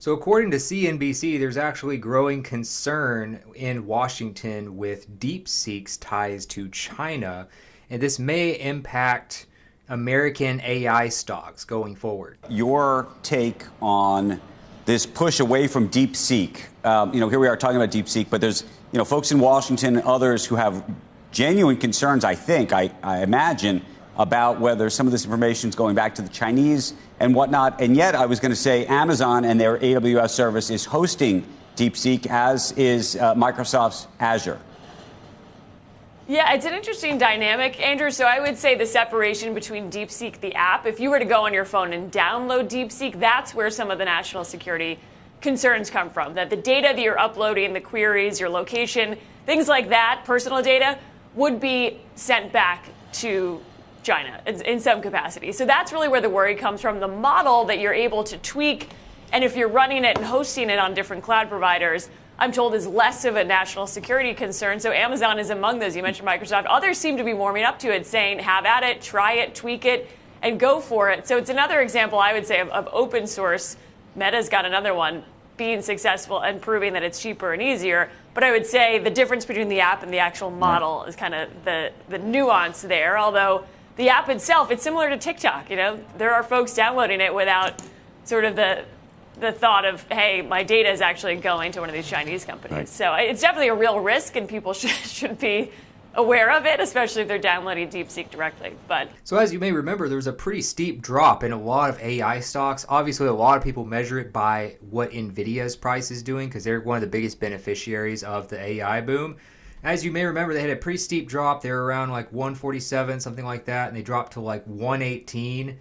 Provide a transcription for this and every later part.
So, according to CNBC, there's actually growing concern in Washington with DeepSeek's ties to China, and this may impact American AI stocks going forward. Your take on this push away from DeepSeek? Here we are talking about DeepSeek, but there's folks in Washington and others who have genuine concerns. I imagine, about whether some of this information is going back to the Chinese and whatnot. And yet I was going to say Amazon and their AWS service is hosting DeepSeek, as is Microsoft's Azure. Yeah, it's an interesting dynamic, Andrew. So I would say the separation between DeepSeek, the app, if you were to go on your phone and download DeepSeek, that's where some of the national security concerns come from. That the data that you're uploading, the queries, your location, things like that, personal data, would be sent back to China in some capacity. So that's really where the worry comes from. The model that you're able to tweak, and if you're running it and hosting it on different cloud providers, I'm told is less of a national security concern. So Amazon is among those. You mentioned Microsoft. Others seem to be warming up to it, saying, have at it, try it, tweak it, and go for it. So it's another example, I would say, of open source. Meta's got another one, being successful and proving that it's cheaper and easier. But I would say the difference between the app and the actual model is kind of the nuance there. Although the app itself, it's similar to TikTok. There are folks downloading it without sort of the thought of, hey, my data is actually going to one of these Chinese companies. Right. So it's definitely a real risk, and people should be aware of it, especially if they're downloading DeepSeek directly. So as you may remember, there was a pretty steep drop in a lot of AI stocks. Obviously, a lot of people measure it by what NVIDIA's price is doing because they're one of the biggest beneficiaries of the AI boom. As you may remember, they had a pretty steep drop. They were around like 147, something like that, and they dropped to like 118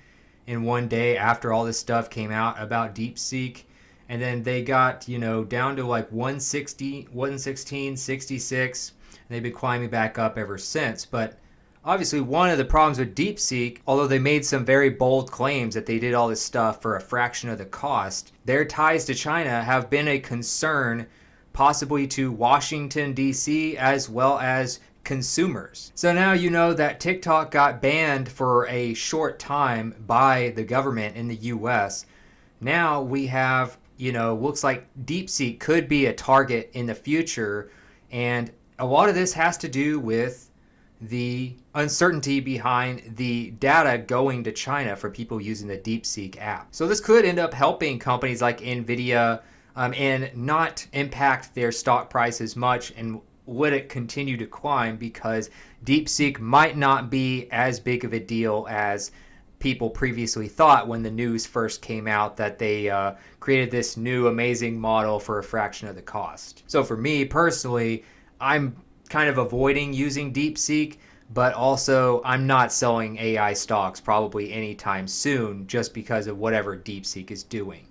in one day after all this stuff came out about DeepSeek. And then they got, down to like 160, 116, 66. And they've been climbing back up ever since. But obviously, one of the problems with DeepSeek, although they made some very bold claims that they did all this stuff for a fraction of the cost, their ties to China have been a concern, possibly to Washington, D.C., as well as consumers. So now you know that TikTok got banned for a short time by the government in the U.S. Now we have, looks like DeepSeek could be a target in the future. And a lot of this has to do with the uncertainty behind the data going to China for people using the DeepSeek app. So this could end up helping companies like NVIDIA and not impact their stock price as much, and would it continue to climb because DeepSeek might not be as big of a deal as people previously thought when the news first came out that they created this new amazing model for a fraction of the cost. So for me personally, I'm kind of avoiding using DeepSeek, but also I'm not selling AI stocks probably anytime soon just because of whatever DeepSeek is doing.